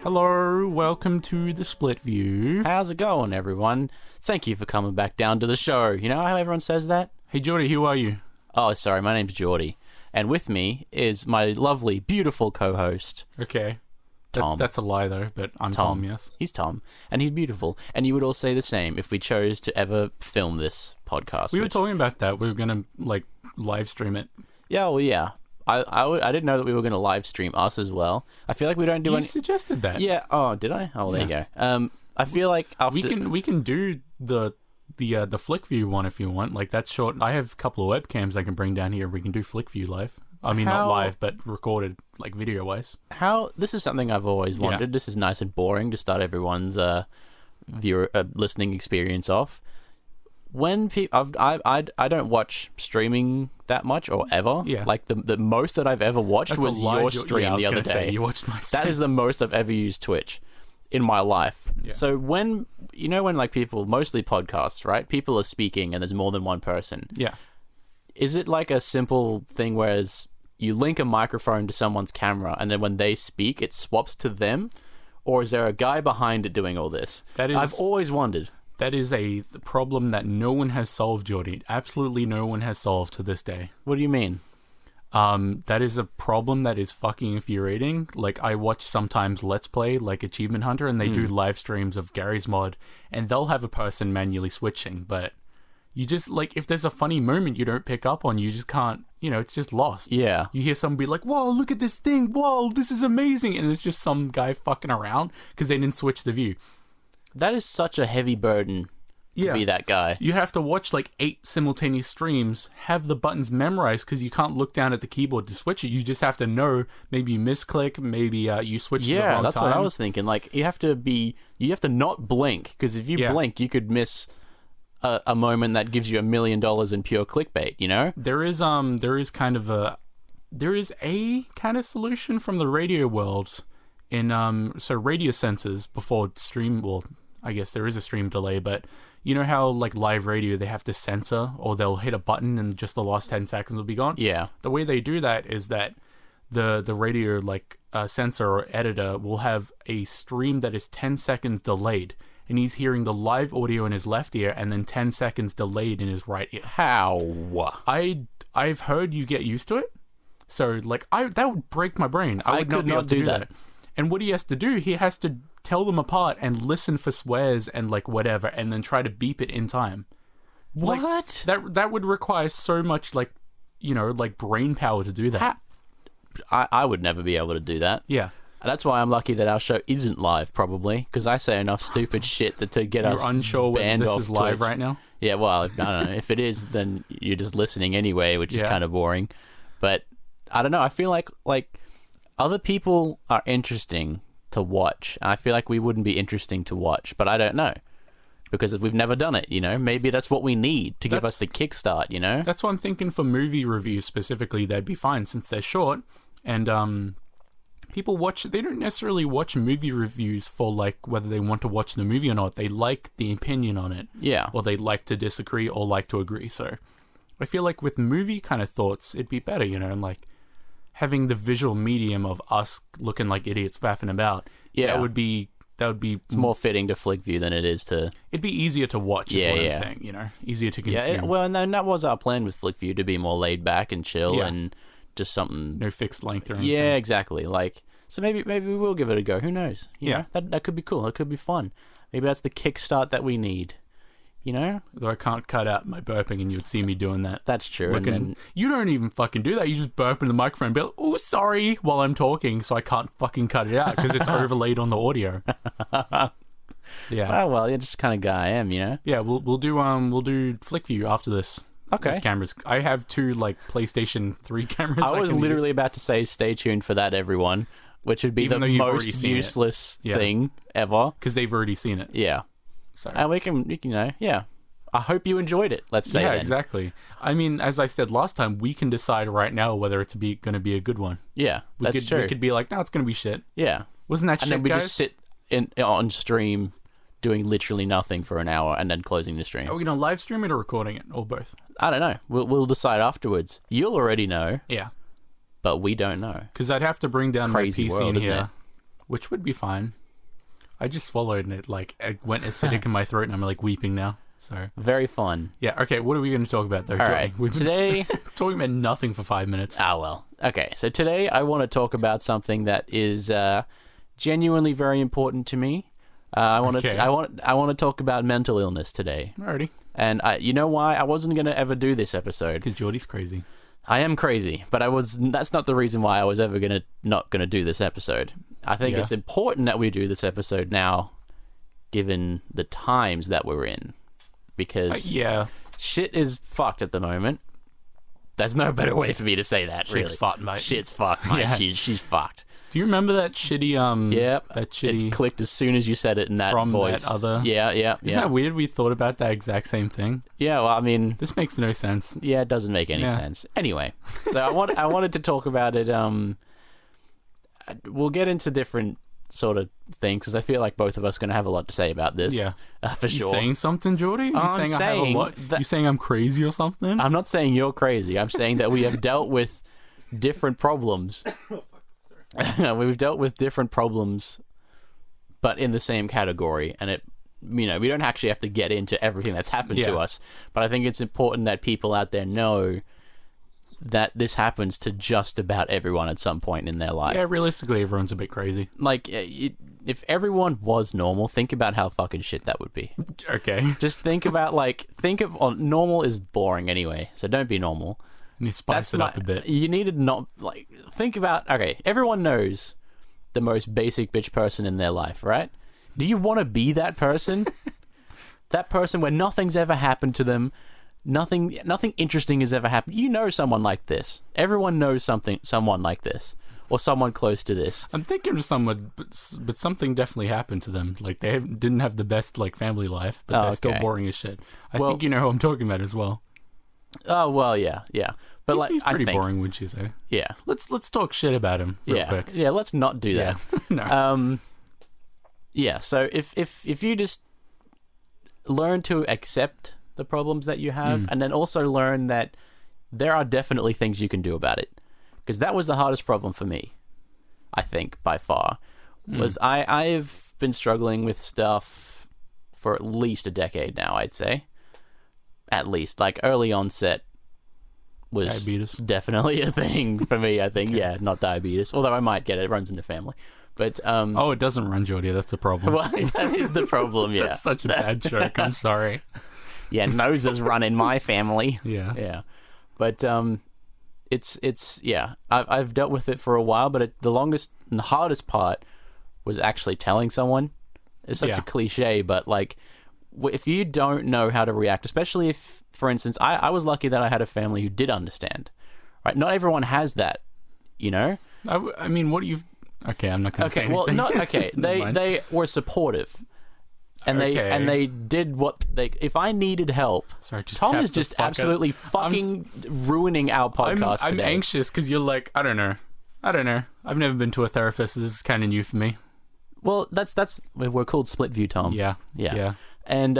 Hello, welcome to the Split View. How's it going, everyone? Thank you for coming back down to the show. You know how everyone says that? Hey, Geordie, who are you? Oh, sorry, my name's Geordie. And with me is my lovely, beautiful co-host. Okay. Tom. That's a lie, though, but I'm Tom, yes. He's Tom, and he's beautiful. And you would all say the same if we chose to ever film this podcast. We were talking about that. We were going to, live stream it. Yeah, well, yeah. I didn't know that we were going to live stream us as well. I feel like we don't do You any... suggested that. Yeah. Oh, did I? Oh, there you go. I feel like after... We can do the Flick View one if you want. Like, that's short. I have a couple of webcams I can bring down here. We can do Flick View live. I mean, not live, but recorded, like, video-wise. This is something I've always wanted. Yeah. This is nice and boring to start everyone's listening experience off. When people, I don't watch streaming that much or ever. Yeah. Like the most that I've ever watched was your stream the other day. You watched my stream. That is the most I've ever used Twitch in my life. Yeah. So when like people, mostly podcasts, right? People are speaking and there's more than one person. Yeah. Is it like a simple thing whereas you link a microphone to someone's camera and then when they speak, it swaps to them? Or is there a guy behind it doing all this? I've always wondered. That is a problem that no one has solved, Geordie. Absolutely no one has solved to this day. What do you mean? That is a problem that is fucking infuriating. Like, I watch sometimes Let's Play, like Achievement Hunter, and they do live streams of Gary's Mod, and they'll have a person manually switching, but you just, like, if there's a funny moment you don't pick up on, you just can't, it's just lost. Yeah. You hear somebody like, whoa, look at this thing, whoa, this is amazing, and it's just some guy fucking around because they didn't switch the view. That is such a heavy burden to be that guy. You have to watch like 8 simultaneous streams, have the buttons memorized because you can't look down at the keyboard to switch it. You just have to know, maybe you misclick, maybe you switch to the wrong time. Yeah, that's what I was thinking. Like, you have to not blink because if you blink, you could miss a moment that gives you $1 million in pure clickbait, you know? There is a kind of solution from the radio world in so radio sensors before stream. Well, I guess there is a stream delay, but you know how like live radio they have to censor or they'll hit a button and just the last 10 seconds will be gone? Yeah. The way they do that is that the radio sensor or editor will have a stream that is 10 seconds delayed, and he's hearing the live audio in his left ear and then 10 seconds delayed in his right ear. How? I've heard you get used to it. So like that would break my brain. I would not be able to do that. And what he has to do, he has to tell them apart and listen for swears and like whatever, and then try to beep it in time. What? Like, that would require so much like brain power to do that. I would never be able to do that. Yeah. That's why I'm lucky that our show isn't live, probably, because I say enough stupid shit to get us banned off You're unsure whether this is live Twitch right now? Yeah, well, I don't know. If it is, then you're just listening anyway, which is kind of boring. But I don't know. I feel like other people are interesting to watch. I feel like we wouldn't be interesting to watch, but I don't know. Because we've never done it, Maybe that's what we need to give us the kickstart, That's what I'm thinking for movie reviews specifically. They'd be fine since they're short. And people they don't necessarily watch movie reviews for like whether they want to watch the movie or not. They like the opinion on it. Yeah. Or they like to disagree or like to agree. So I feel like with movie kind of thoughts, it'd be better, and like having the visual medium of us looking like idiots faffing about. Yeah. That would be it's more fitting to Flick View than it is to... It'd be easier to watch is what I'm saying, Easier to consume. Yeah, well, and then that was our plan with Flick View, to be more laid back and chill and just something... No fixed length or anything. Yeah, exactly. Like, so maybe we will give it a go. Who knows? You know? That could be cool. That could be fun. Maybe that's the kickstart that we need. Though I can't cut out my burping and you'd see me doing that. That's true. And then... You don't even fucking do that. You just burp in the microphone and be like, oh, sorry, while I'm talking, so I can't fucking cut it out because it's overlaid on the audio. Yeah. Oh, well, you're just the kind of guy I am, Yeah, we'll do Flick View after this. Okay. With cameras. I have 2 like PlayStation 3 cameras. I was literally about to say stay tuned for that, everyone, which would be the most useless thing ever. Because they've already seen it. Yeah. So. And we can, I hope you enjoyed it, let's say. Yeah, exactly. I mean, as I said last time, we can decide right now whether it's going to be a good one. Yeah, that's true. We could be like, no, it's going to be shit. Yeah. Wasn't that shit, And then we guys? just sit on stream doing literally nothing for an hour and then closing the stream. Are we going to live stream it or recording it, or both? I don't know. We'll decide afterwards. You'll already know. Yeah. But we don't know. Because I'd have to bring down my PC in here. which would be fine. I just swallowed and it went acidic in my throat and I'm like weeping now. So very fun. Yeah. Okay. What are we going to talk about though? All right. We've Today, been talking about nothing for 5 minutes. Ah, well. Okay. So today I want to talk about something that is genuinely very important to me. I want to talk about mental illness today. Alrighty. And you know why? I wasn't going to ever do this episode. Because Geordie's crazy. I am crazy, but that's not the reason why I was ever not going to do this episode. I think it's important that we do this episode now, given the times that we're in. Because shit is fucked at the moment. There's no better way for me to say that, really. Shit's fucked, mate. Shit's fucked, mate. Yeah. She's fucked. Do you remember that shitty, Yep. That shitty... It clicked as soon as you said it in that from voice. That other... Yeah. Isn't that weird? We thought about that exact same thing. Yeah, well, I mean... This makes no sense. Yeah, it doesn't make any sense. Anyway, so I wanted to talk about it. We'll get into different sort of things, because I feel like both of us are going to have a lot to say about this. Yeah. For sure. You saying something, Geordie? You I'm saying I have a lot? You saying I'm crazy or something? I'm not saying you're crazy. I'm saying that we have dealt with different problems. We've dealt with different problems, but in the same category, and we don't actually have to get into everything that's happened to us, but I think it's important that people out there know that this happens to just about everyone at some point in their life. Yeah, realistically, everyone's a bit crazy. Like, if everyone was normal, think about how fucking shit that would be. Okay. Just think about, normal is boring anyway, so don't be normal. You spice it up a bit. You need to not, think about, okay, everyone knows the most basic bitch person in their life, right? Do you want to be that person? That person where nothing's ever happened to them, nothing interesting has ever happened. You know someone like this. Everyone knows someone like this, or someone close to this. I'm thinking of someone, but something definitely happened to them. Like, they didn't have the best, family life, but they're still boring as shit. I think you know who I'm talking about as well. Oh, well, yeah. But he's pretty boring, wouldn't you say? Yeah. Let's talk shit about him real quick. Yeah, let's not do that. No. Yeah, so if you just learn to accept the problems that you have, and then also learn that there are definitely things you can do about it. Because that was the hardest problem for me, I think, by far. Was I've been struggling with stuff for at least a decade now, I'd say. At least. Early onset was diabetes. Definitely a thing for me, I think. Okay. Yeah, not diabetes. Although I might get it. It runs in the family. But it doesn't run, Geordie. That's the problem. Well, that is the problem, yeah. That's such a bad joke. I'm sorry. Yeah, noses run in my family. Yeah. Yeah. But it's I've dealt with it for a while, but the longest and hardest part was actually telling someone. It's such a cliche, but if you don't know how to react, especially if, for instance, I was lucky that I had a family who did understand, right? Not everyone has that, you know? I mean, what do you... Okay, I'm not going to say anything. Well, they were supportive. And they did what they... If I needed help... Sorry, Tom is just absolutely fucking ruining our podcast I'm today. anxious because you're like, I don't know. I've never been to a therapist. This is kind of new for me. Well, that's... We're called Split View, Tom. Yeah. And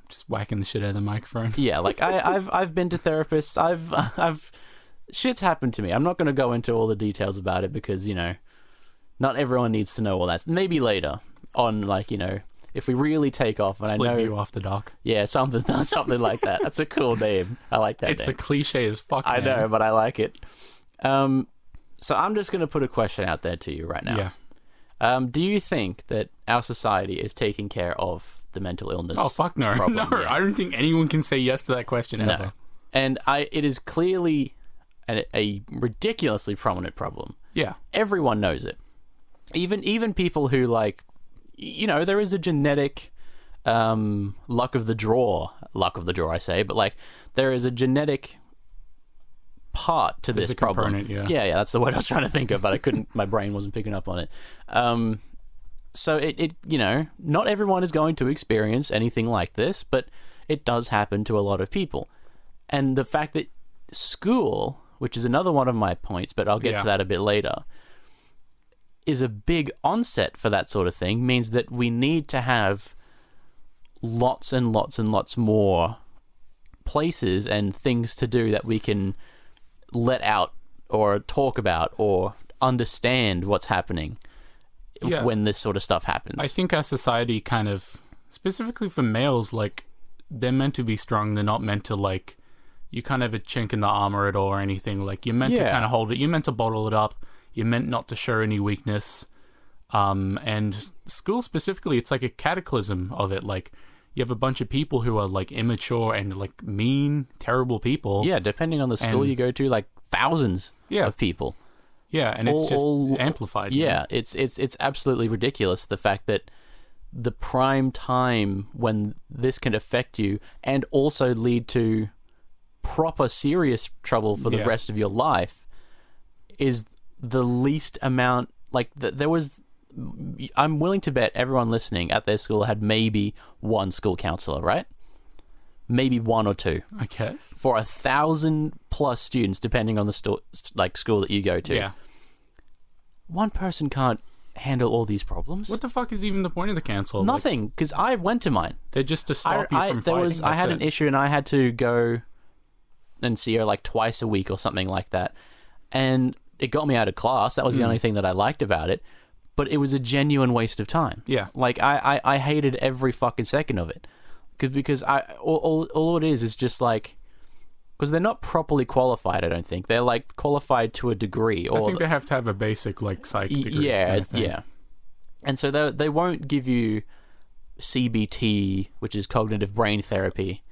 just whacking the shit out of the microphone. Yeah, I've been to therapists. I've shit's happened to me. I'm not going to go into all the details about it because, not everyone needs to know all that. Maybe later on, if we really take off. And Split I know View After Dark. Yeah, something like that. That's a cool name. I like that. It's name. a cliche as fuck. I know, but I like it. So I'm just going to put a question out there to you right now. Yeah. Do you think that our society is taking care of the mental illness? Oh, fuck no. Problem? No, Yeah. I don't think anyone can say yes to that question ever. No. And it is clearly a ridiculously prominent problem. Yeah. Everyone knows it. Even people who there is a genetic luck of the draw I say, but there is a genetic part to this problem. Yeah, that's the word I was trying to think of, but I couldn't. My brain wasn't picking up on it. So it not everyone is going to experience anything like this, but it does happen to a lot of people. And the fact that school, which is another one of my points, but I'll get to that a bit later, is a big onset for that sort of thing, means that we need to have lots and lots and lots more places and things to do that we can let out or talk about or understand what's happening Yeah. when this sort of stuff happens. I think our society kind of, specifically for males, like, they're meant to be strong. They're not meant to, like, you can't have a chink in the armor at all or anything. Like, you're meant to kind of hold it. You're meant to bottle it up. You're meant not to show any weakness. And school specifically, it's like a cataclysm of it. Like, you have a bunch of people who are, like, immature and, like, mean, terrible people. Yeah, depending on the school you go to, like, thousands of people. Yeah, and it's just amplified. Yeah, it's absolutely ridiculous, the fact that the prime time when this can affect you and also lead to proper serious trouble for the rest of your life is the least amount. Like, there was... I'm willing to bet everyone listening at their school had maybe one school counselor, right? Maybe one or two. I guess. For 1,000+ students, depending on the school that you go to. Yeah. One person can't handle all these problems. What the fuck is even the point of the council? Nothing, because I went to mine. They're just to stop you from fighting. I had an issue and I had to go and see her like twice a week or something like that. And it got me out of class. That was the only thing that I liked about it. But it was a genuine waste of time. Yeah. Like, I hated every fucking second of it. Because all it is just like... Because they're not properly qualified, I don't think. They're, like, qualified to a degree. Or I think they have to have a basic, like, psych degree. Yeah, kind of thing. yeah. And so they won't give you CBT, which is cognitive brain therapy.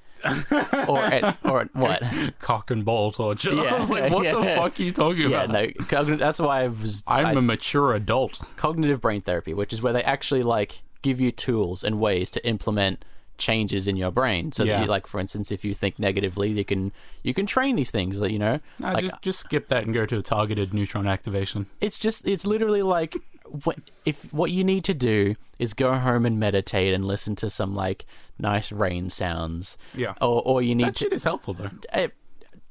or what? Cock and ball torture. Yeah, I was like, what the fuck are you talking about? Yeah, no, that's why I'm a mature adult. Cognitive brain therapy, which is where they actually, like, give you tools and ways to implement changes in your brain. So that you, like, for instance, if you think negatively, you can train these things, you know? No, like, just skip that and go to targeted neutron activation. It's literally like, if what you need to do is go home and meditate and listen to some, like, nice rain sounds. Yeah. Or you need that shit is helpful, though.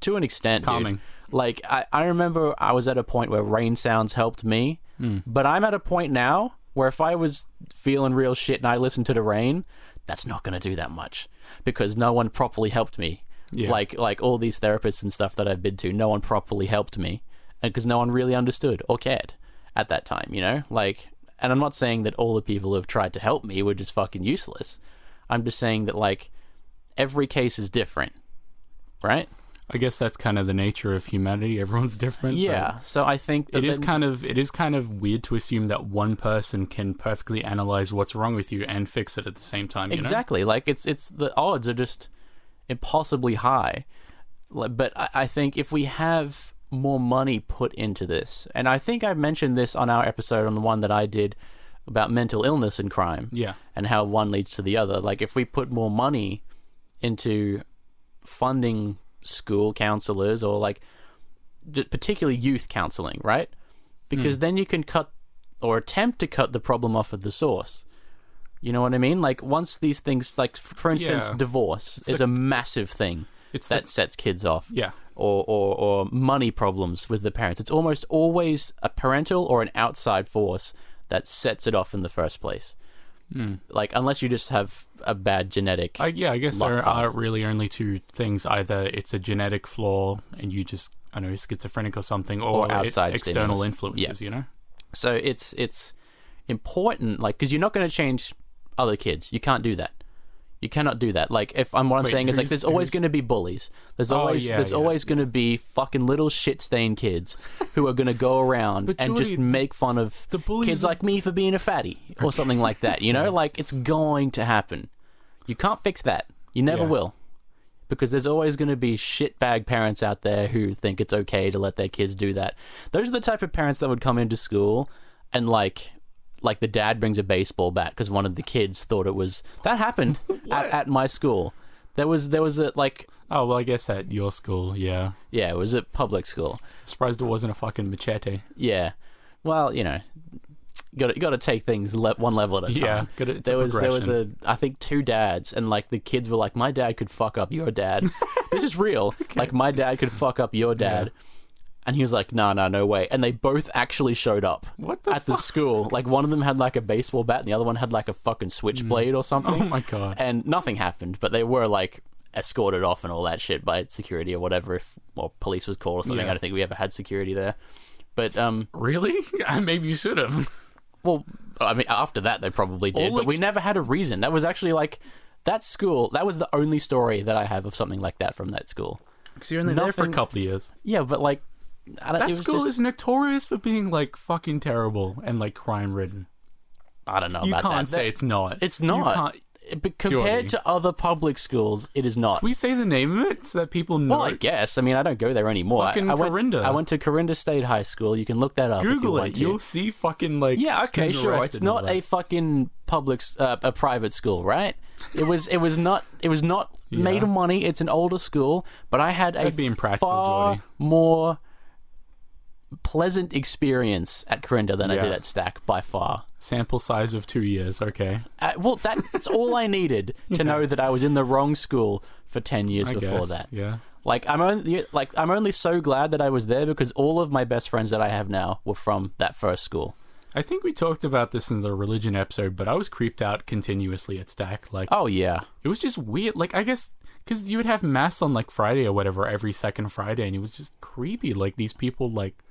To an extent, calming. Dude. Like, I remember I was at a point where rain sounds helped me, but I'm at a point now where if I was feeling real shit and I listened to the rain, that's not going to do that much because no one properly helped me. Yeah. Like all these therapists and stuff that I've been to, no one properly helped me, and because no one really understood or cared at that time, you know? Like, and I'm not saying that all the people who have tried to help me were just fucking useless. I'm just saying that, like, every case is different, right? I guess that's kind of the nature of humanity. Everyone's different. Yeah, so I think that it is kind of weird to assume that one person can perfectly analyze what's wrong with you and fix it at the same time. Exactly. Like, it's the odds are just impossibly high. But I think if we have more money put into this, and I think I mentioned this on our episode on the one that I did about mental illness and crime, and how one leads to the other. Like, if we put more money into funding school counselors or, like, just particularly youth counseling, right? Because then you can cut or attempt to cut the problem off at the source. You know what I mean? Like, once these things, like, for instance, divorce is a massive thing that sets kids off. Yeah. Or money problems with the parents. It's almost always a parental or an outside force that sets it off in the first place. Like, unless you just have a bad genetic. I guess there are really only two things. Either it's a genetic flaw and you just, I don't know, schizophrenic or something, or outside external influences, you know? So it's important, like, because you're not going to change other kids. You can't do that. You cannot do that. Like, if I'm saying is, like, there's always going to be bullies. There's always going to be fucking little shit-stained kids who are going to go around and just make fun of kids like me for being a fatty or something like that. You know, like, it's going to happen. You can't fix that. You never will, because there's always going to be shitbag parents out there who think it's okay to let their kids do that. Those are the type of parents that would come into school and, like the dad brings a baseball bat because one of the kids thought it was... That happened at my school. There was a, like... Oh, well, I guess at your school, yeah. Yeah, it was at public school. Surprised it wasn't a fucking machete. Yeah. Well, you know, got to take things one level at a time. Yeah, there was I think 2 dads, and, like, the kids were like, my dad could fuck up your dad. This is real. Okay. Like, my dad could fuck up your dad. Yeah. And he was like, no way. And they both actually showed up at the school. Like, one of them had, like, a baseball bat and the other one had, like, a fucking switchblade or something. Oh, my God. And nothing happened, but they were, like, escorted off and all that shit by security or whatever, or police was called or something. I don't think we ever had security there. But, Really? Maybe you should have. Well, I mean, after that they probably did, All but we never had a reason. That was actually like that school. That was the only story that I have of something like that from that school. Because you're only there for a couple of years. Yeah, but like that school is notorious for being like fucking terrible and like crime ridden. I don't know. You about can't that. say it's not. It's not. But compared to other public schools, it is not. Can we say the name of it so that people know? Well, I guess. I mean, I don't go there anymore. Fucking Corinda. I went to Corinda State High School. You can look that up. Google it. You'll see fucking like. Yeah, okay, sure. It's not a fucking a private school, right? It was not made of money. It's an older school, but I had a far more pleasant experience at Corinda than I did at Stack by far. Sample size of 2 years, okay. Well, that's all I needed to know that I was in the wrong school for 10 years before that. Yeah. I'm only so glad that I was there because all of my best friends that I have now were from that first school. I think we talked about this in the religion episode, but I was creeped out continuously at Stack. Like, oh yeah, it was just weird. Like, I guess because you would have mass on like Friday or whatever every second Friday, and it was just creepy. Like these people, like,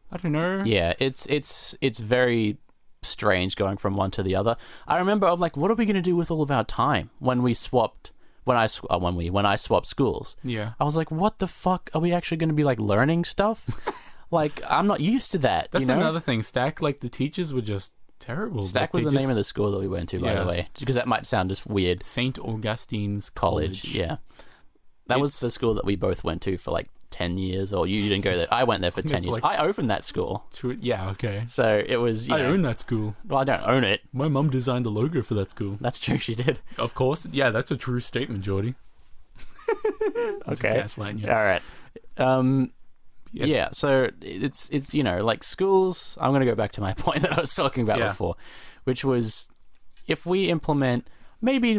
I don't know. Yeah, it's very strange going from one to the other. I remember I'm like, what are we gonna do with all of our time when we swapped? When I swapped schools? Yeah, I was like, what the fuck are we actually gonna be like learning stuff? Like, I'm not used to that. That's another thing. Stack, like, the teachers were just terrible. Stack was the name of the school that we went to, by the way. Because that might sound just weird. St. Augustine's College. Yeah. That was the school that we both went to for, like, 10 years. Or you didn't go there. I went there for 10 years. Like, I opened that school. Yeah, okay. So, it was, I own that school. Well, I don't own it. My mum designed the logo for that school. That's true, she did. Of course. Yeah, that's a true statement, Geordie. Okay. Gaslighting you. All right. Yeah, so it's like schools. I'm going to go back to my point that I was talking about before, which was if we implement maybe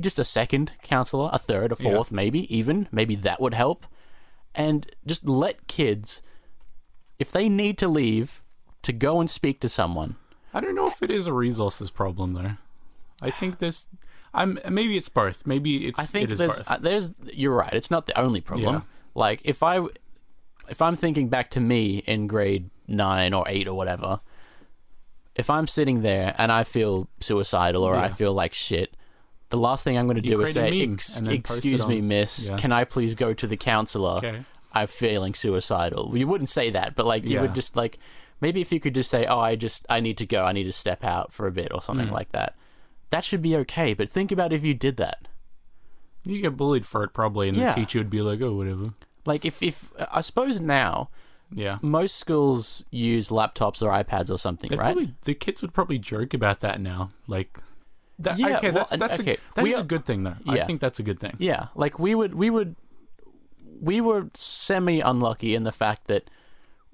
just a second counselor, a third, a fourth, maybe that would help, and just let kids, if they need to leave, to go and speak to someone. I don't know if it is a resources problem though. I think maybe it's both. Maybe it's. I think it is both. You're right. It's not the only problem. Yeah. Like if I'm thinking back to me in grade 9 or 8 or whatever, if I'm sitting there and I feel suicidal or I feel like shit, the last thing I'm going to do is say, excuse me, miss, can I please go to the counselor? Okay. I'm feeling suicidal. You wouldn't say that, but like you would just like, maybe if you could just say, oh, I need to go, I need to step out for a bit or something like that. That should be okay, but think about if you did that. You get bullied for it probably, and the teacher would be like, oh, whatever. Like, if I suppose now, most schools use laptops or iPads or something, right? The kids would probably joke about that now. Like, that's a good thing, though. Yeah. I think that's a good thing. Yeah, like we were semi-unlucky in the fact that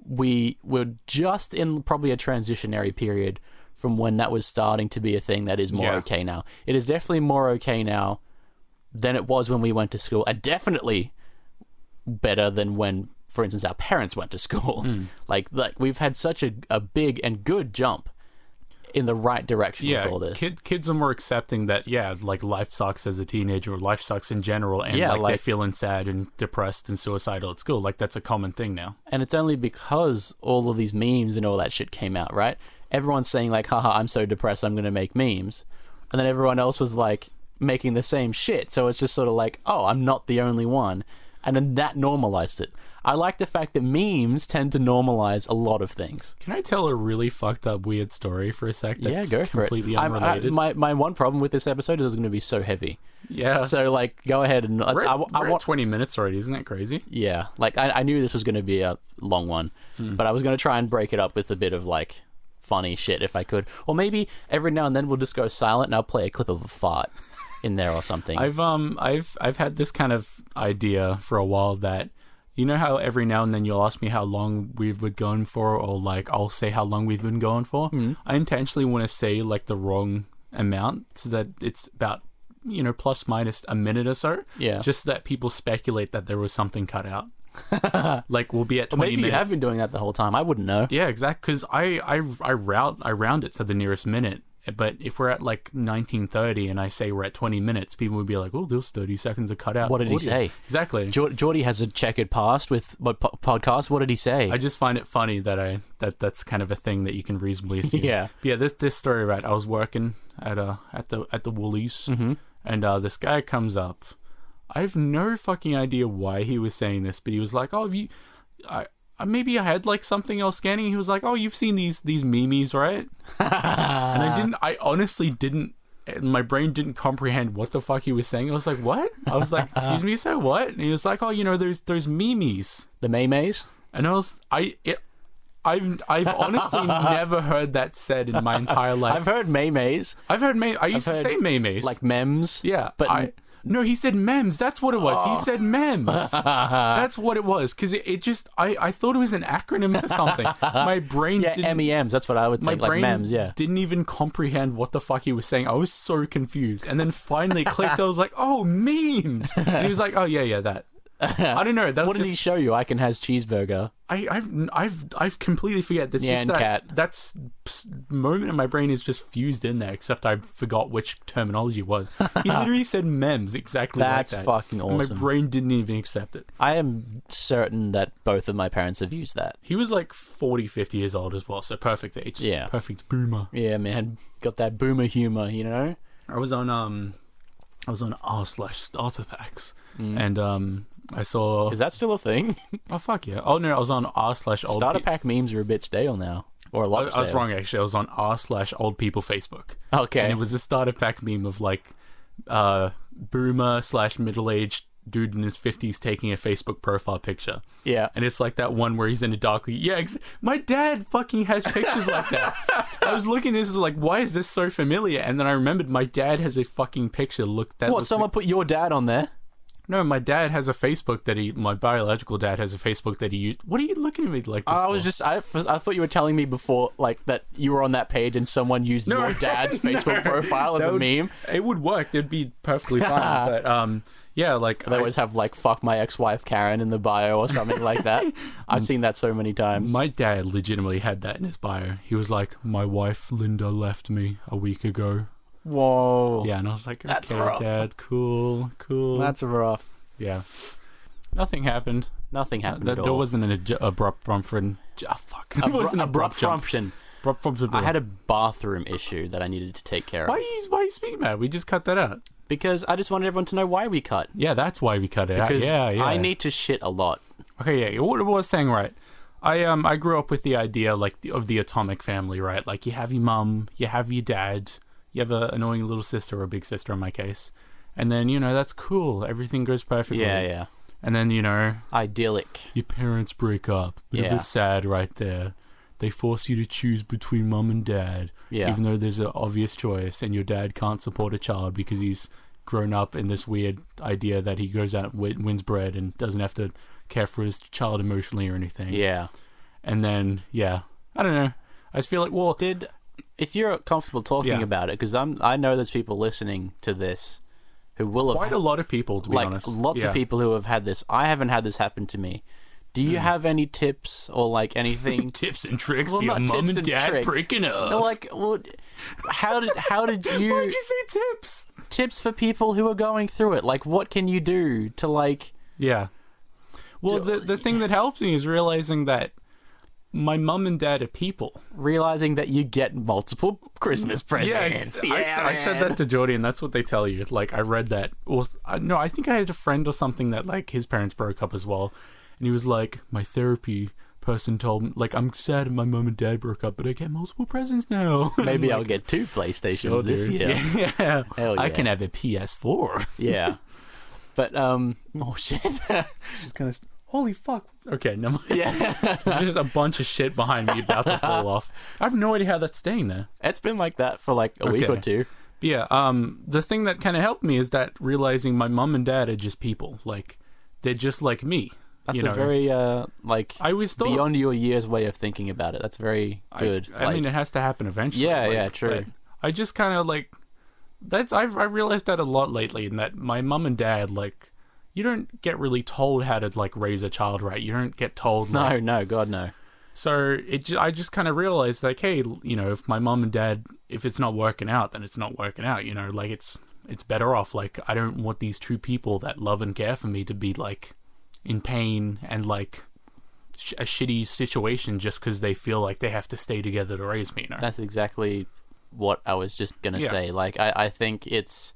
we were just in probably a transitionary period from when that was starting to be a thing that is more okay now. It is definitely more okay now than it was when we went to school, and definitely better than when, for instance, our parents went to school. Like we've had such a big and good jump in the right direction with all this. Kids are more accepting that, like life sucks as a teenager, or life sucks in general, and like they're feeling sad and depressed and suicidal at school. Like that's a common thing now. And it's only because all of these memes and all that shit came out, right? Everyone's saying like, haha, I'm so depressed, I'm going to make memes. And then everyone else was like making the same shit. So it's just sort of like, oh, I'm not the only one. And then that normalized it. I like the fact that memes tend to normalize a lot of things. Can I tell a really fucked up weird story for a sec? That's go for completely it. Unrelated. My one problem with this episode is it's going to be so heavy. Yeah. So like, go ahead and we're at 20 minutes already. Isn't that crazy? Yeah. Like I knew this was going to be a long one, but I was going to try and break it up with a bit of like funny shit if I could, or maybe every now and then we'll just go silent and I'll play a clip of a fart in there or something. I've had this kind of idea for a while that, you know how every now and then you'll ask me how long we've been going for, or like I'll say how long we've been going for. I intentionally want to say like the wrong amount so that it's about, plus minus a minute or so. Yeah. Just so that people speculate that there was something cut out. Like we'll be at 20 maybe minutes. You have been doing that the whole time. I wouldn't know. Yeah, exactly. Because I round it to the nearest minute. But if we're at like 1930 and I say we're at 20 minutes, people would be like, "Oh, those 30 seconds are cut out." What did he say? Exactly. Geordie has a checkered past with podcasts. What did he say? I just find it funny that that's kind of a thing that you can reasonably assume. Yeah. But yeah. This story, right? I was working at the Woolies, and this guy comes up. I have no fucking idea why he was saying this, but he was like, "Oh, maybe I had like something else scanning." He was like, "Oh, you've seen these memes, right?" And I honestly didn't. My brain didn't comprehend what the fuck he was saying. I was like, "What?" I was like, "Excuse me, so what?" And he was like, "Oh, there's memes." The memes? And I've honestly never heard that said in my entire life. I've heard memes. I used to say memes. Like memes? Yeah, but no, he said memes. That's what it was. He said memes. That's what it was. Because it just, I thought it was an acronym for something. My brain didn't... MEMs, that's what I would think, like memes, yeah. Didn't even comprehend what the fuck he was saying. I was so confused. And then finally it clicked. I was like, oh, memes. And he was like, oh, yeah, that. I don't know. What did he show you? Icon has cheeseburger. I've completely forget. That's just cat. That's moment in my brain is just fused in there. Except I forgot which terminology it was. He literally said memes exactly like that. That's fucking awesome. And my brain didn't even accept it. I am certain that both of my parents have used that. He was like 40, 50 years old as well, so perfect age. Yeah, perfect boomer. Yeah, man, got that boomer humor, you know. I was on r/starter packs, and I saw... Is that still a thing? Oh, fuck yeah. Oh, no, I was on r/old... Starter pack memes are a bit stale now. Or a lot stale. I was wrong, actually. I was on r/old people Facebook. Okay. And it was a starter pack meme of, like, boomer/middle-aged dude in his 50s taking a Facebook profile picture. Yeah. And it's like that one where he's in a dark... Yeah, my dad fucking has pictures like that. I was looking at this like, why is this so familiar? And then I remembered my dad has a fucking picture. Someone put your dad on there? No, my dad has a Facebook my biological dad has a Facebook that he used. What are you looking at me like this I thought you were telling me before, like, that you were on that page and someone used your dad's Facebook profile as a meme. It would work. It'd be perfectly fine. But, yeah, like... They always have, like, fuck my ex-wife Karen in the bio or something like that. I've seen that so many times. My dad legitimately had that in his bio. He was like, my wife Linda left me a week ago. Whoa. Yeah, and I was like, okay, That's rough. Dad, cool. That's rough. Yeah. Nothing happened. There wasn't an abrupt Brumford. Oh, fuck. It wasn't abrupt Brumption. I had a bathroom issue that I needed to take care of. Why are you speaking about it? We just cut that out. Because I just wanted everyone to know why we cut. Yeah, that's why we cut it out. Yeah. I need to shit a lot. Okay, yeah. What I was saying, right. I grew up with the idea, like, of the atomic family, right? Like, you have your mum, you have your dad... You have an annoying little sister or a big sister in my case. And then, that's cool. Everything goes perfectly. Yeah. And then, idyllic. Your parents break up. Bit of a sad right there. They force you to choose between mum and dad. Yeah. Even though there's an obvious choice. And your dad can't support a child because he's grown up in this weird idea that he goes out and wins bread and doesn't have to care for his child emotionally or anything. Yeah. And then, I don't know. I just feel like, well... If you're comfortable talking about it, because I know there's people listening to this who will have... Quite a lot of people, to be honest. Lots of people who have had this. I haven't had this happen to me. Do you have any tips or, like, anything... Tips and tricks for your mum and dad breaking up? No, like, how did you... Why did you say tips? Tips for people who are going through it. Like, what can you do to, like... Yeah. Well, the thing that helps me is realizing that my mum and dad are people. Realizing that you get multiple Christmas presents. I said that to Jordy, and that's what they tell you. Like, I read that. No, I think I had a friend or something that, like, his parents broke up as well. And he was like, my therapy person told me, like, I'm sad my mum and dad broke up, but I get multiple presents now. Maybe I'll get 2 PlayStations this year. Yeah. Hell yeah. I can have a PS4. Yeah. But, oh, shit. It's just kind of... Holy fuck. Okay, no. Yeah. There's just a bunch of shit behind me about to fall off. I have no idea how that's staying there. It's been like that for like a week or two. But yeah, the thing that kind of helped me is that realizing my mum and dad are just people. Like, they're just like me. That's a very, like, I was still beyond your year's way of thinking about it. That's very good. I mean, it has to happen eventually. Yeah, true. I just kind of, like, I've realized that a lot lately, in that my mum and dad, like, you don't get really told how to, like, raise a child right. You don't get told, like... No, God, no. So I just kind of realized, like, hey, if my mom and dad, if it's not working out, then it's not working out. Like it's better off. Like, I don't want these two people that love and care for me to be like in pain and like a shitty situation just because they feel like they have to stay together to raise me. That's exactly what I was just gonna say. Like, I think it's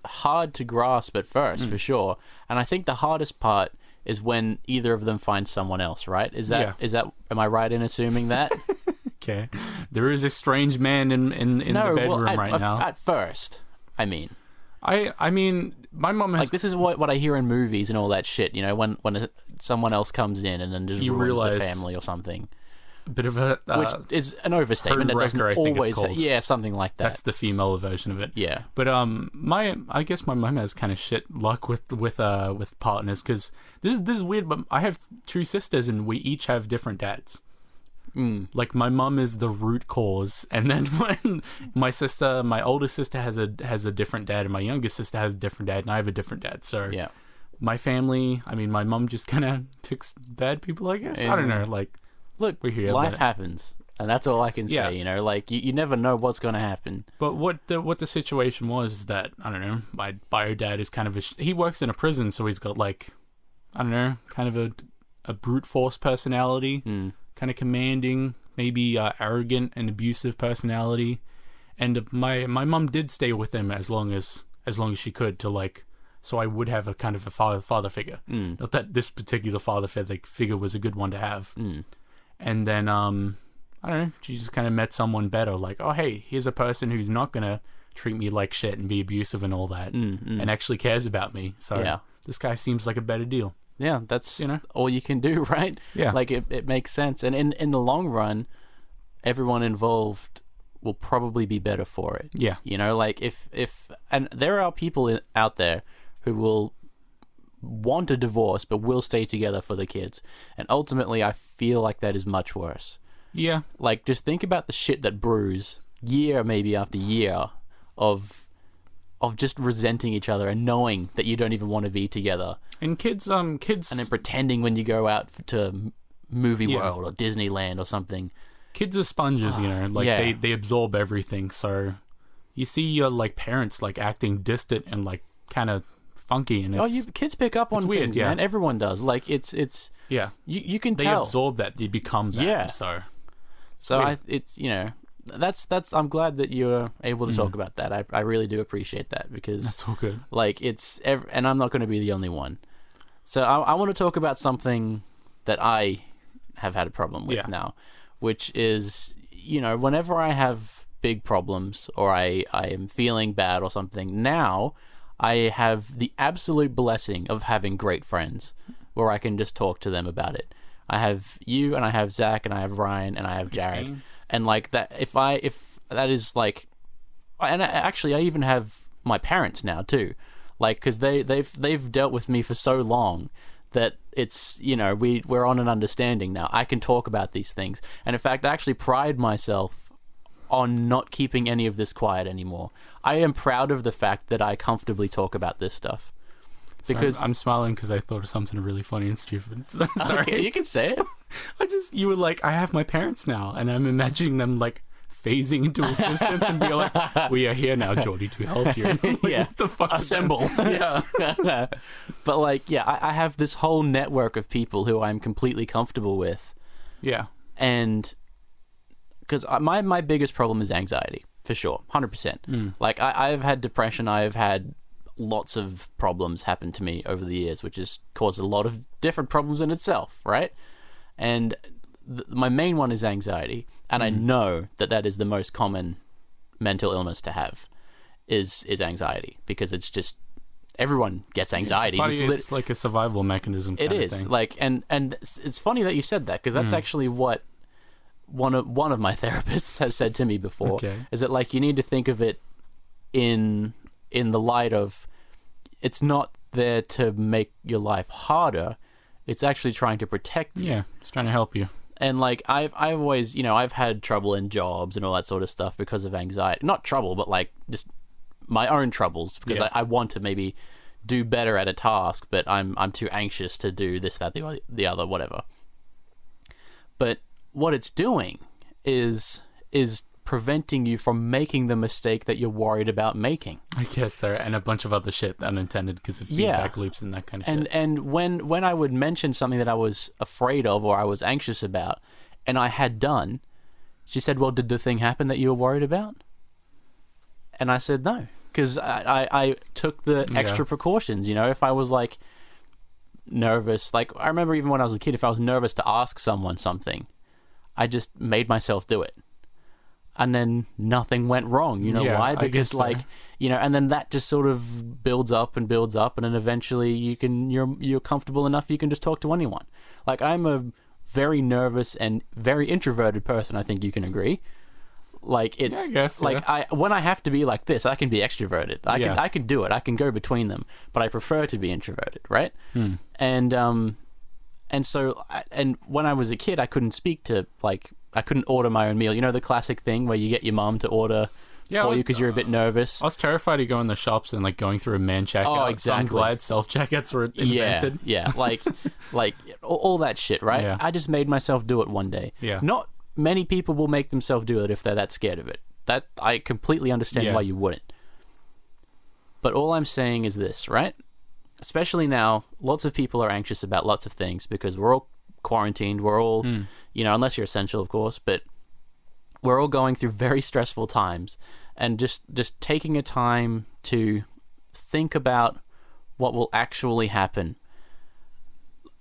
hard to grasp at first, for sure, and I think the hardest part is when either of them finds someone else, right? Is that am I right in assuming that? Okay. There is a strange man in the bedroom right now. At first, I mean, my mom has... Like, this is what I hear in movies and all that shit, when someone else comes in and then just ruins the family or something. A bit of a... which is an overstatement. That doesn't always... something like that. That's the female version of it. Yeah. But I guess my mom has kind of shit luck with partners, because this is weird, but I have two sisters and we each have different dads. Like, my mum is the root cause, and then when my older sister has a different dad, and my youngest sister has a different dad, and I have a different dad. So yeah, my family, my mum just kind of picks bad people, I guess. I don't know. Like, look, we're here. Life happens, and that's all I can say. Like, you never know what's going to happen. But what the situation was is that, I don't know, my bio dad is kind of he works in a prison, so he's got, like, I don't know, kind of a brute force personality. Kind of commanding, maybe arrogant and abusive personality, and my mum did stay with him as long as she could, to like, so I would have a kind of a father figure. Not that this particular father figure was a good one to have. And then I don't know, she just kind of met someone better, like, oh hey, here's a person who's not gonna treat me like shit and be abusive and all that, and actually cares about me. So this guy seems like a better deal. Yeah, that's all you can do, right? Yeah. Like, it makes sense. And in the long run, everyone involved will probably be better for it. Yeah. Like, if and there are people out there who will want a divorce but will stay together for the kids. And ultimately, I feel like that is much worse. Yeah. Like, just think about the shit that brews year maybe after year of just resenting each other and knowing that you don't even want to be together. And kids, and then pretending when you go out to Movie World or Disneyland or something. Kids are sponges, like they absorb everything. So you see your like parents like acting distant and like kind of funky, and kids pick up on things, weird, man. Everyone does. Like, it's you can tell. They absorb that, they become that. Yeah. So it's that's I'm glad that you're able to talk about that. I really do appreciate that, because that's all good. Like, and I'm not going to be the only one. So I want to talk about something that I have had a problem with now, which is, whenever I have big problems or I am feeling bad or something, now I have the absolute blessing of having great friends where I can just talk to them about it. I have you, and I have Zach, and I have Ryan, and I have Jared. And like that, if that is like, and actually I even have my parents now too, like, because they've dealt with me for so long that it's, we're on an understanding now. I can talk about these things, and in fact, I actually pride myself on not keeping any of this quiet anymore. I am proud of the fact that I comfortably talk about this stuff. Because I'm smiling because I thought of something really funny and stupid. So, sorry. Okay, you can say it. You were like, I have my parents now, and I'm imagining them like phasing into existence and be like, we are here now, Geordie, to help you. Like, what the fuck? Assemble. Yeah. But like, I have this whole network of people who I'm completely comfortable with. Yeah. And because my biggest problem is anxiety, for sure, 100%. Like, I've had depression, I've had lots of problems happen to me over the years, which has caused a lot of different problems in itself, right? And my main one is anxiety, and I know that is the most common mental illness to have is anxiety, because it's just, everyone gets anxiety. It's like a survival mechanism kind it is of thing. Like, and it's funny that you said that, because that's actually what one of my therapists has said to me before. Is that, like, you need to think of it in the light of, it's not there to make your life harder, it's actually trying to protect you. Yeah, it's trying to help you. And like, I've always, I've had trouble in jobs and all that sort of stuff because of anxiety. Not trouble, but like just my own troubles, because I want to maybe do better at a task, but I'm too anxious to do this, that, the other, whatever. But what it's doing is preventing you from making the mistake that you're worried about making. I guess so, and a bunch of other shit unintended because of feedback loops and that kind of shit. And when I would mention something that I was afraid of or I was anxious about, and I had done, she said, "Well, did the thing happen that you were worried about?" And I said no, because I took the extra precautions. You know, if I was like nervous, like I remember even when I was a kid, if I was nervous to ask someone something, I just made myself do it. And then nothing went wrong. You know why? Because like, you know, and then that just sort of builds up, and then eventually you're comfortable enough you can just talk to anyone. Like, I'm a very nervous and very introverted person, I think you can agree. Like, it's when I have to be like this, I can be extroverted. I can do it. I can go between them, but I prefer to be introverted, right? And so when I was a kid, I couldn't speak to, like, I couldn't order my own meal. You know the classic thing where you get your mom to order for you because you're a bit nervous? I was terrified to go in the shops and, like, going through a man checkout. Oh, exactly. So I'm glad self-checkouts were invented. Yeah, like all that shit, right? Yeah. I just made myself do it one day. Yeah. Not many people will make themselves do it if they're that scared of it. That I completely understand why you wouldn't. But all I'm saying is this, right? Especially now, lots of people are anxious about lots of things because we're all quarantined. We're all, you know, unless you're essential, of course, but we're all going through very stressful times, and just taking a time to think about what will actually happen.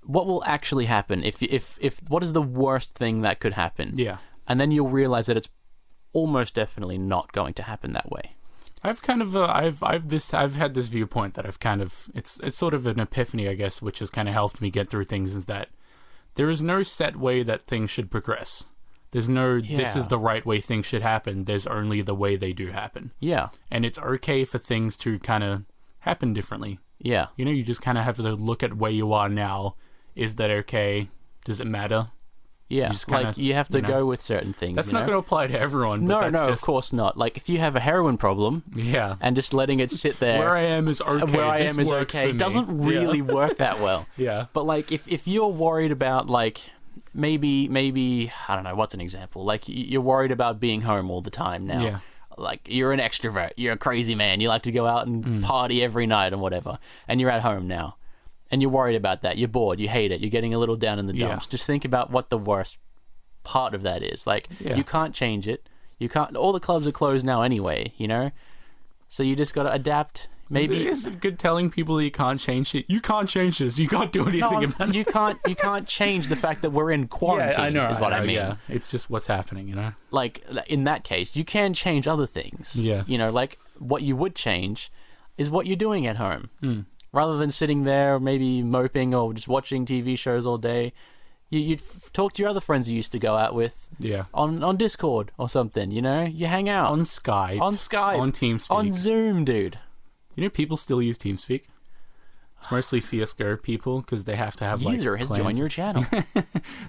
What will actually happen if what is the worst thing that could happen? Yeah. And then you'll realize that it's almost definitely not going to happen that way. I've kind of I've had this viewpoint that I've kind of it's sort of an epiphany, I guess, which has kind of helped me get through things, is that there is no set way that things should progress. There's no this is the right way things should happen. There's only the way they do happen. Yeah. And it's okay for things to kind of happen differently. Yeah. You know, you just kind of have to look at where you are now. Is that okay? Does it matter? Yeah, kinda, like you have to go with certain things. That's not going to apply to everyone. But No, of course not. Like if you have a heroin problem, and just letting it sit there, where I am is okay. Where I am is okay. Doesn't really work that well. Yeah. But like if you're worried about, like, maybe I don't know, what's an example? Like you're worried about being home all the time now. Yeah. Like you're an extrovert, you're a crazy man, you like to go out and party every night and whatever, and you're at home now. And you're worried about that. You're bored. You hate it. You're getting a little down in the dumps. Just think about what the worst part of that is. Like, you can't change it. You can't. All the clubs are closed now anyway, you know? So you just got to adapt. Maybe is it good telling people that you can't change it? You can't change this. You can't do anything about it. You can't change the fact that we're in quarantine. I know. Is what I mean. Yeah. It's just what's happening, you know? Like, in that case, you can change other things. Yeah. You know, like, what you would change is what you're doing at home. Rather than sitting there maybe moping or just watching TV shows all day, you'd talk to your other friends you used to go out with on Discord or something, you know? You hang out. On Skype. On TeamSpeak. On Zoom, dude. You know, people still use TeamSpeak. It's mostly CSGO people because they have to have User has joined your channel.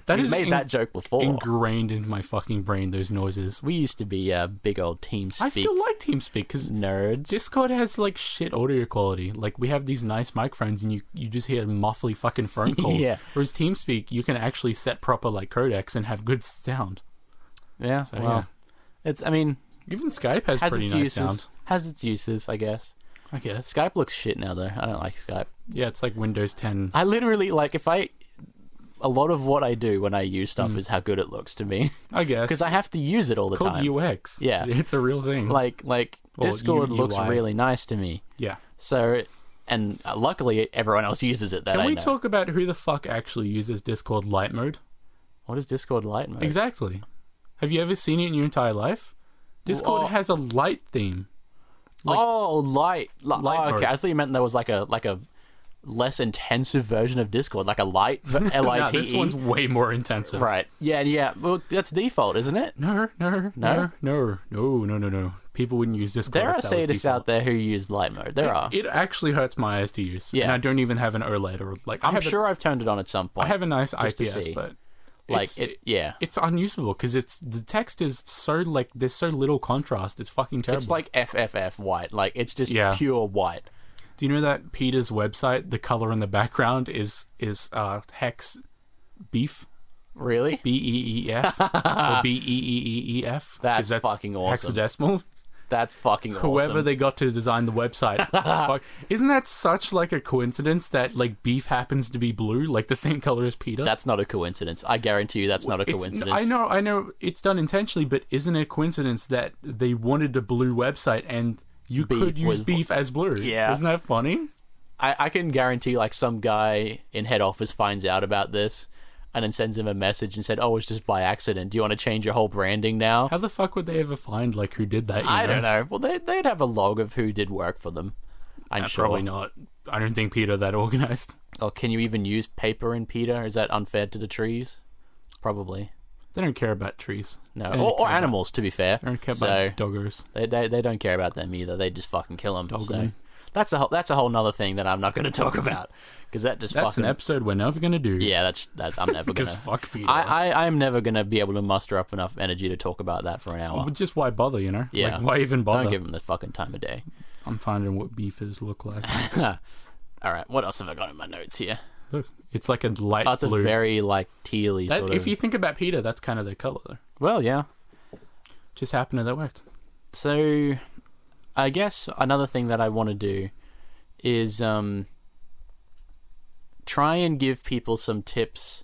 We've made that joke before. Ingrained into my fucking brain, those noises. We used to be big old TeamSpeak. I still like TeamSpeak because nerds. Discord has like shit audio quality. Like we have these nice microphones and you just hear a muffly fucking phone call. Whereas TeamSpeak, you can actually set proper like codecs and have good sound. Yeah. So, well, it's. I mean, even Skype has pretty nice sound. Has its uses, I guess. Skype looks shit now, though. I don't like Skype. Yeah, it's like Windows 10. I literally, like, a lot of what I do when I use stuff is how good it looks to me. I guess. Because I have to use it all the time. Called UX. Yeah. It's a real thing. Like Discord looks really nice to me. Yeah. So, and luckily everyone else uses it. Can we talk about who the fuck actually uses Discord light mode? What is Discord light mode? Exactly. Have you ever seen it in your entire life? Discord has a light theme. Like, light mode. Okay, I thought you meant there was like a less intensive version of Discord, like a light, LITE. This one's way more intensive. Right. Yeah. Well, that's default, isn't it? No. People wouldn't use Discord. There are sadists out there who use light mode. There are. It actually hurts my eyes to use. Yeah. And I don't even have an OLED or like. I'm sure I've turned it on at some point. I have a nice IPS, but. It's unusable because the text is so like there's so little contrast. It's fucking terrible. It's like FFF white. Like it's just pure white. Do you know that Peter's website, the color in the background is hex beef? Really? BEEF or BEEEF. That's fucking awesome. Hexadecimal. That's fucking awesome. Whoever they got to design the website. Fuck. Isn't that such like a coincidence that like beef happens to be blue, like the same color as Peter? That's not a coincidence. I guarantee you that's not a coincidence. I know it's done intentionally, but isn't it a coincidence that they wanted a blue website and you could use beef as blue? Yeah. Isn't that funny? I can guarantee like some guy in head office finds out about this and then sends him a message and said, "Oh, it's just by accident. Do you want to change your whole branding now?" How the fuck would they ever find like who did that? I don't know. Well, they'd have a log of who did work for them. I'm sure. Probably not. I don't think Peter that organized. Or can you even use paper in Peter? Is that unfair to the trees? Probably. They don't care about trees. No, or animals. To be fair, they don't care about doggers. They don't care about them either. They just fucking kill them. So that's a whole nother thing that I'm not going to talk about. Because that's an episode we're never gonna do. Yeah, I'm never gonna. Because fuck Peter. I'm never gonna be able to muster up enough energy to talk about that for an hour. Well, just why bother, you know? Yeah. Like, why even bother? Don't give them the fucking time of day. I'm finding what beefers look like. All right, what else have I got in my notes here? Look, it's like a light it's blue. A very like tealy sort of. If you think about Peter, that's kind of their color, though. Well, yeah. Just happened to that worked. So, I guess another thing that I want to do is try and give people some tips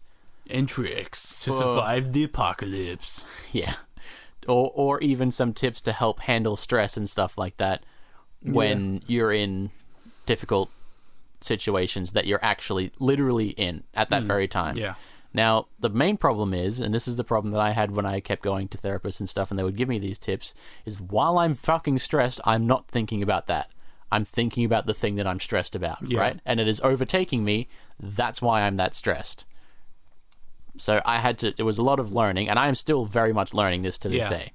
and tricks to survive the apocalypse. Yeah. Or even some tips to help handle stress and stuff like that when you're in difficult situations that you're actually literally in at that very time. Yeah. Now, the main problem is, and this is the problem that I had when I kept going to therapists and stuff and they would give me these tips, is while I'm fucking stressed, I'm not thinking about that. I'm thinking about the thing that I'm stressed about, right? And it is overtaking me. That's why I'm that stressed. So it was a lot of learning, and I am still very much learning this to this day.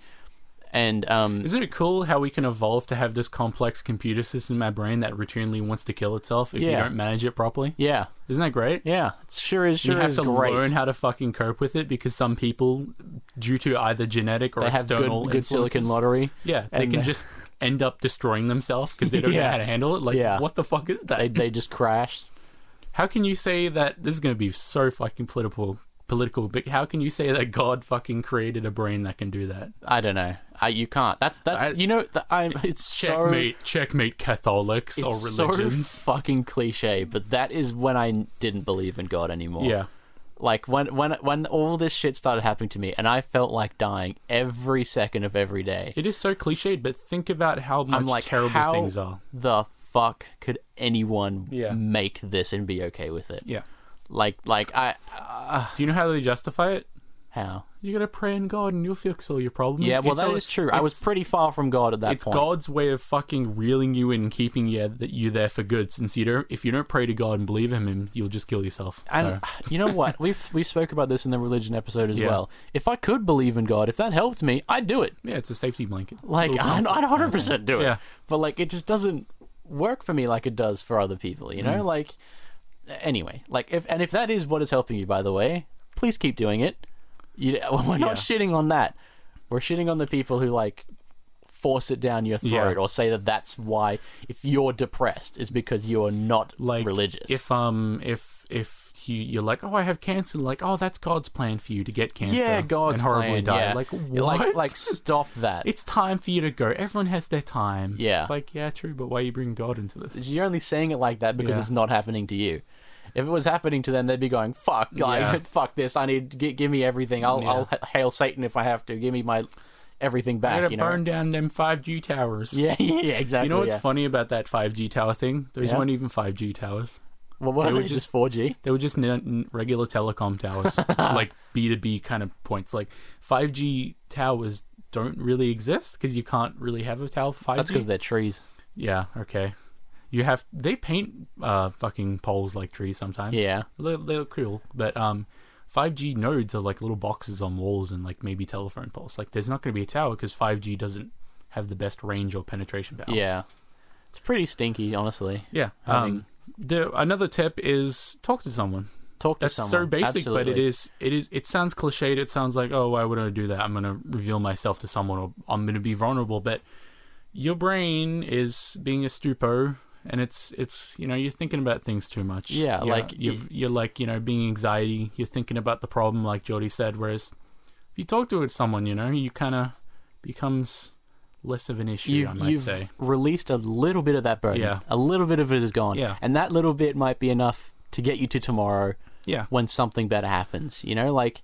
And isn't it cool how we can evolve to have this complex computer system in our brain that routinely wants to kill itself if you don't manage it properly? Yeah. Isn't that great? Yeah. It sure is great. You have to learn how to fucking cope with it because some people, due to either genetic or external good silicon lottery. Yeah, they can just end up destroying themselves because they don't know how to handle it. Like, what the fuck is that? They just crash. How can you say that this is going to be so fucking political, but how can you say that God fucking created a brain that can do that? I don't know. You can't. That's it's checkmate Catholics or religions. So fucking cliche, but that is when I didn't believe in God anymore. Yeah. Like when all this shit started happening to me and I felt like dying every second of every day. It is so cliched, but think about how much terrible things are. The fuck could anyone make this and be okay with it? Yeah. Like do you know how they justify it? How? You gotta pray in God and you'll fix all your problems. Yeah, well, that is true. I was pretty far from God at that point. It's God's way of fucking reeling you in and keeping you there for good. Since if you don't pray to God and believe in Him, you'll just kill yourself. And you know what? we spoke about this in the religion episode as well. If I could believe in God, if that helped me, I'd do it. Yeah, it's a safety blanket. Like I'd 100% do it. Yeah. But like it just doesn't work for me like it does for other people. You know, like anyway, like if that is what is helping you, by the way, please keep doing it. We're not shitting on that. We're shitting on the people who like force it down your throat or say that that's why if you're depressed is because you're not like religious. If you're like, oh, I have cancer, like, oh, that's God's plan for you to get cancer. Yeah, God's and horribly plan. Die. Yeah. Like what? Like stop that. It's time for you to go. Everyone has their time. Yeah. It's like, yeah, true, but why are you bringing God into this? You're only saying it like that because it's not happening to you. If it was happening to them, they'd be going, fuck, fuck this. I need, give me everything. I'll hail Satan if I have to. Give me my everything back. You gotta burn down them 5G towers. Yeah, exactly. Do you know what's funny about that 5G tower thing? Those weren't even 5G towers. Well, what were they just 4G? They were just regular telecom towers, like B2B kind of points. Like 5G towers don't really exist because you can't really have a tower for 5G. That's because they're trees. Yeah, okay. They paint fucking poles like trees sometimes. Yeah. They look cool. But 5G nodes are like little boxes on walls and like maybe telephone poles. Like there's not going to be a tower because 5G doesn't have the best range or penetration power. Yeah. It's pretty stinky, honestly. Yeah. Another tip is talk to someone. That's so basic, absolutely. but it sounds cliched. It sounds like, oh, why would I do that? I'm going to reveal myself to someone or I'm going to be vulnerable. But your brain is being a stupo and it's you're thinking about things too much. Yeah, like you're like being anxiety. You're thinking about the problem, like Jody said. Whereas if you talk to it with someone, you kind of becomes less of an issue. I might say released a little bit of that burden. Yeah, a little bit of it is gone. Yeah, and that little bit might be enough to get you to tomorrow. Yeah, when something better happens, like.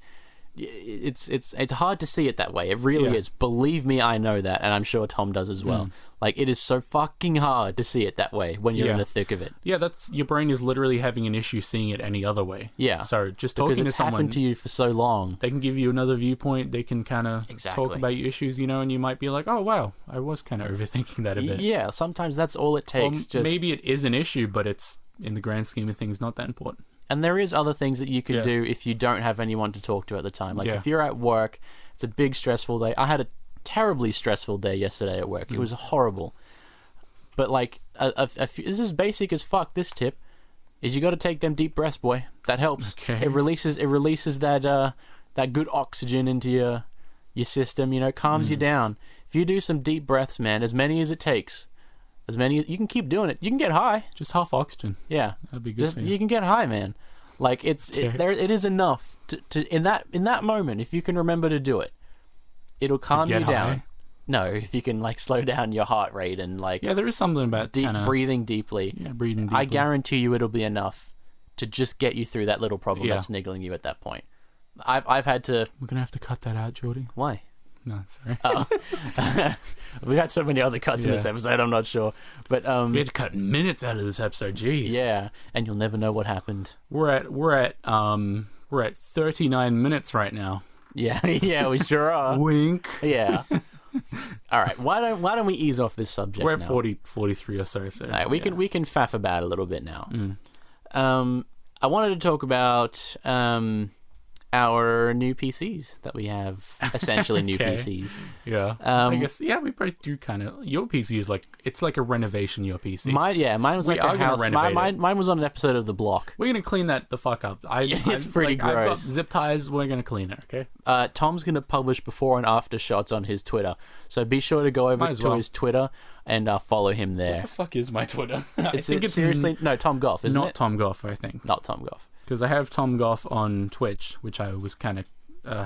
It's hard to see it that way. It really is. Believe me, I know that, and I'm sure Tom does as well. Like, it is so fucking hard to see it that way when you're in the thick of it. Yeah, that's your brain is literally having an issue seeing it any other way. Yeah. So just talking to someone, happened to you for so long. They can give you another viewpoint. They can kind of talk about your issues, and you might be like, oh wow, I was kind of overthinking that a bit. Yeah, sometimes that's all it takes. Or maybe it is an issue, but it's in the grand scheme of things not that important. And there is other things that you can do if you don't have anyone to talk to at the time. Like if you're at work, it's a big stressful day. I had a terribly stressful day yesterday at work. It was horrible. But like, this is basic as fuck. This tip is you got to take them deep breaths, boy. That helps. Okay. It releases that good oxygen into your system. Calms you down. If you do some deep breaths, man, as many as it takes. You can keep doing it. You can get high. Just half oxygen. Yeah, that'd be good for you. You can get high, man. Like it is enough to in that moment. If you can remember to do it, it'll calm you down. High? No, if you can slow down your heart rate and there is something about breathing deeply. Yeah, breathing deeply. I guarantee you, it'll be enough to just get you through that little problem that's niggling you at that point. I've had to. We're gonna have to cut that out, Jordy. Why? No, sorry. Oh. We had so many other cuts in this episode, I'm not sure. But we had to cut minutes out of this episode, jeez. Yeah, and you'll never know what happened. We're at 39 minutes right now. Yeah, yeah, we sure are. Wink. Yeah. All right, why don't we ease off this subject? We're at now? 43 or so. All right, we can faff about a little bit now. I wanted to talk about our new PCs that we have, essentially new PCs. Yeah. I guess, we both do kind of. Your PC is it's like a renovation, your PC. Mine was like a house. Mine was on an episode of The Block. We're going to clean that the fuck up. It's pretty gross. I've got zip ties, we're going to clean it, okay? Tom's going to publish before and after shots on his Twitter. So be sure to go over to his Twitter and follow him there. What the fuck is my Twitter? I think it's seriously... No, Tom Goff, isn't it? Not Tom Goff, I think. Not Tom Goff. Because I have Tom Goff on Twitch, which I was kind of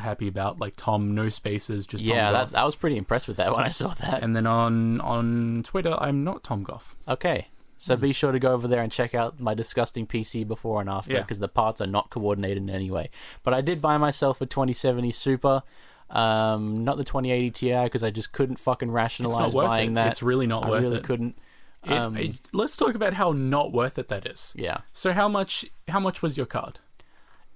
happy about, like Tom, no spaces, just Tom Goff. I was pretty impressed with that when I saw that. And then on Twitter, I'm not Tom Goff. Okay, so be sure to go over there and check out my disgusting PC before and after, because the parts are not coordinated in any way. But I did buy myself a 2070 Super, not the 2080 Ti, because I just couldn't fucking rationalize buying that. It's really not worth it. I really couldn't. Let's talk about how not worth it that is. Yeah. So how much was your card?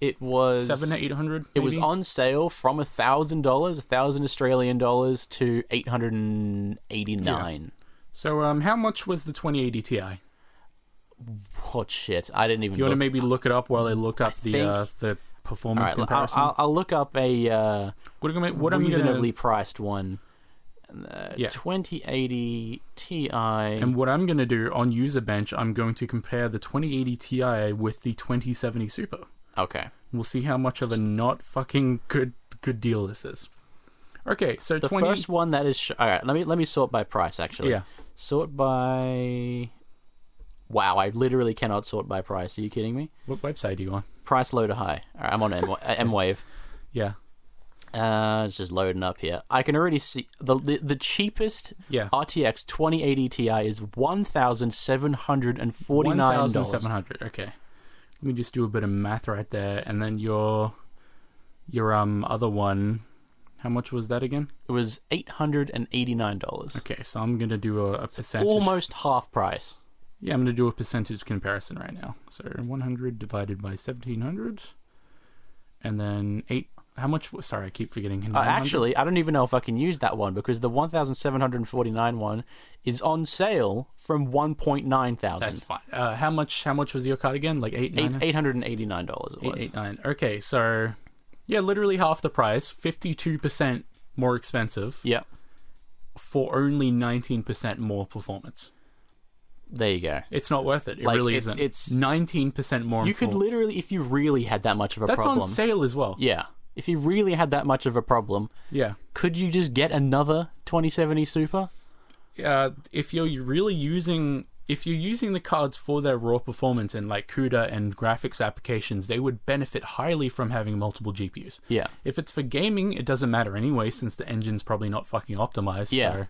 It was $700-800. It was on sale from $1,000, $1,000 Australian dollars to $889. Yeah. So how much was the 2080 Ti? Oh shit! I didn't even. Do you want to maybe look it up while I look up the performance comparison? I'll look up a reasonably priced one. 2080 Ti. And what I'm going to do on Userbench, I'm going to compare the 2080 Ti with the 2070 Super. Okay. We'll see how much of a not fucking good deal this is. Okay, so the first one that is all right. Let me sort by price. Actually, sort by. Wow, I literally cannot sort by price. Are you kidding me? What website are you on? Price low to high. All right, I'm on M-Wave. Yeah. It's just loading up here. I can already see the cheapest RTX 2080 Ti is $1,749. $1,700. Okay. Let me just do a bit of math right there, and then your other one. How much was that again? It was $889. Okay, so I'm gonna do a percentage. Almost half price. Yeah, I'm gonna do a percentage comparison right now. So 100 divided by 1,700, and then 8. How much? Sorry, I keep forgetting. Actually, I don't even know if I can use that one because the 1,749 one is on sale from 1.9 thousand. That's fine. How much was your card again? Like $889. $889 it was. 889. Okay, so literally half the price, 52% more expensive. Yep. For only 19% more performance. There you go. It's not worth it. It really isn't. It's 19% more. You could literally, if you really had that much of a problem. That's on sale as well. Yeah. If you really had that much of a problem, could you just get another 2070 Super? If you're really using if you're using the cards for their raw performance and like CUDA and graphics applications, they would benefit highly from having multiple GPUs. Yeah. If it's for gaming, it doesn't matter anyway, since the engine's probably not fucking optimized. Yeah. So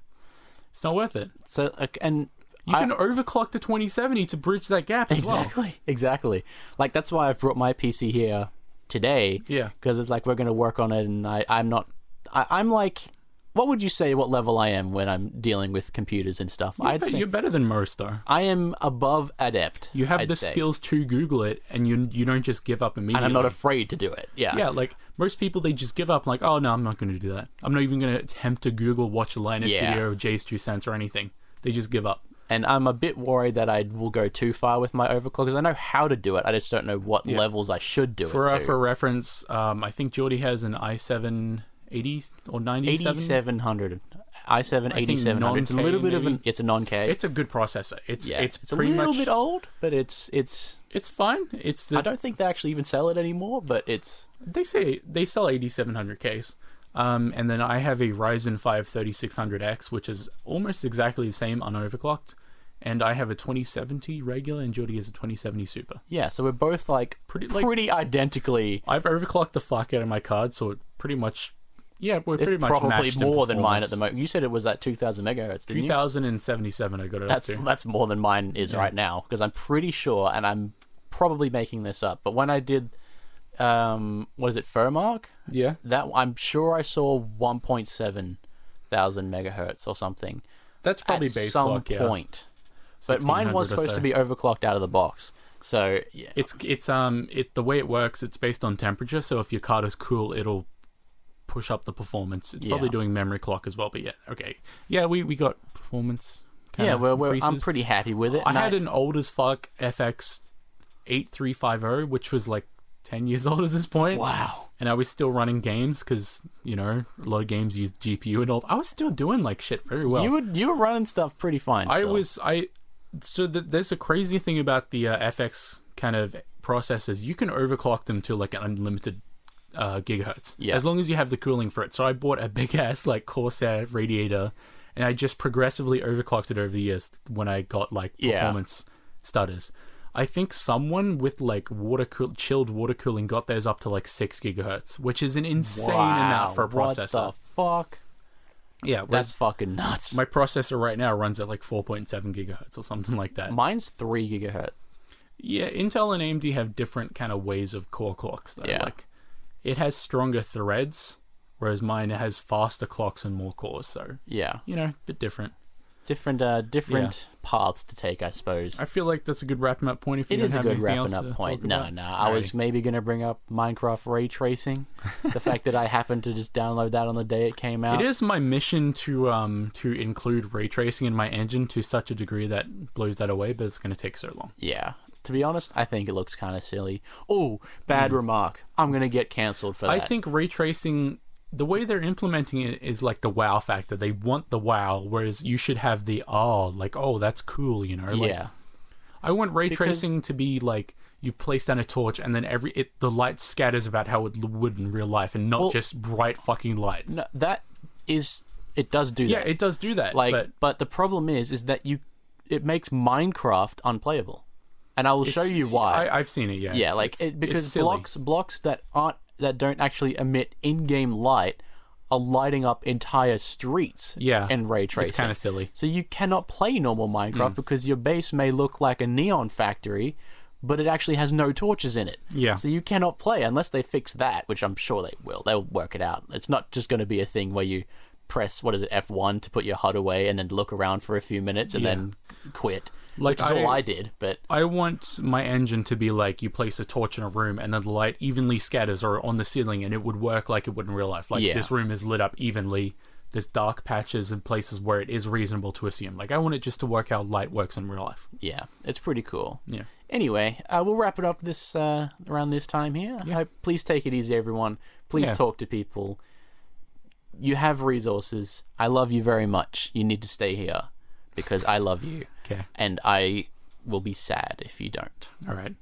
it's not worth it. So, and you can overclock to 2070 to bridge that gap as well. Exactly. Like, that's why I've brought my PC here today. Yeah. Because it's like, we're going to work on it, and I'm like, what would you say what level I am when I'm dealing with computers and stuff? You're better than most, though. I am above adept. You have the skills to Google it, and you don't just give up immediately. And I'm not afraid to do it. Yeah. Yeah, like, most people, they just give up, like, oh, no, I'm not going to do that. I'm not even going to attempt to Google watch a Linus video or Jay's 2 cents or anything. They just give up. And I'm a bit worried that I will go too far with my overclock, because I know how to do it. I just don't know what levels I should do it to. For reference, I think Geordie has an i7... 80 or 97? 8700. i7 8700. It's a little bit of it's a non-K. It's a good processor. It's a pretty little much, bit old, but it's fine. I don't think they actually even sell it anymore, but they say they sell 8700Ks. And then I have a Ryzen 5 3600X, which is almost exactly the same unoverclocked. And I have a 2070 regular, and Geordie has a 2070 super. Yeah, so we're both pretty identically. I've overclocked the fuck out of my card, so it pretty much. Yeah, we're pretty much probably matched more than mine at the moment. You said it was at 2000 megahertz, didn't you? 2077 I got it up to. That's more than mine is right now, because I'm pretty sure, and I'm probably making this up, but when I did, what is it, Furmark? Yeah. That I'm sure I saw 1.7 thousand megahertz or something. That's probably base some clock, point. But mine was supposed to be overclocked out of the box. So yeah. It's the way it works, it's based on temperature, so if your card is cool, it'll push up the performance. It's probably doing memory clock as well, but we got performance I'm pretty happy with it. I had an old as fuck FX 8350, which was like 10 years old at this point. Wow. And I was still running games because, a lot of games use GPU and all. I was still doing like shit very well. You were running stuff pretty fine still. There's a crazy thing about the FX kind of processors. You can overclock them to like an unlimited gigahertz, as long as you have the cooling for it. So I bought a big ass like Corsair radiator, and I just progressively overclocked it over the years when I got like performance stutters. I think someone with like chilled water cooling got theirs up to like 6 gigahertz, which is an insane amount for a processor. What the fuck? Yeah, that's fucking nuts. My processor right now runs at like 4.7 gigahertz or something like that. Mine's 3 gigahertz. Yeah, Intel and AMD have different kind of ways of core clocks though. Yeah. Like, it has stronger threads, whereas mine has faster clocks and more cores. So yeah, a bit different. Different paths to take, I suppose. I feel like that's a good wrapping up point. If you it don't is a have good anything wrapping else up to point. talk about. No. I was maybe going to bring up Minecraft ray tracing. The fact that I happened to just download that on the day it came out. It is my mission to include ray tracing in my engine to such a degree that blows that away, but it's going to take so long. Yeah. To be honest, I think it looks kind of silly. Oh, bad remark. I'm going to get cancelled for that. I think ray tracing, the way they're implementing it is like the wow factor. They want the wow, whereas you should have the that's cool, Yeah. I want ray tracing to be like you place down a torch and then the light scatters about how it would in real life, and not just bright fucking lights. No, it does do that. Yeah, it does do that. But the problem is that it makes Minecraft unplayable. And I will show you why. I've seen it, yeah. Yeah, because blocks that don't actually emit in-game light are lighting up entire streets in ray tracing. It's kind of silly. So you cannot play normal Minecraft because your base may look like a neon factory, but it actually has no torches in it. Yeah. So you cannot play unless they fix that, which I'm sure they will. They'll work it out. It's not just going to be a thing where you press, F1 to put your HUD away and then look around for a few minutes and then quit. Which is all I did, but I want my engine to be like you place a torch in a room and then the light evenly scatters or on the ceiling, and it would work like it would in real life. Like this room is lit up evenly. There's dark patches and places where it is reasonable to assume. Like I want it just to work how light works in real life. Yeah, it's pretty cool. Yeah. Anyway, we'll wrap it up around this time here. Yeah. Please take it easy, everyone. Please talk to people. You have resources. I love you very much. You need to stay here because I love you. Okay. And I will be sad if you don't. All right.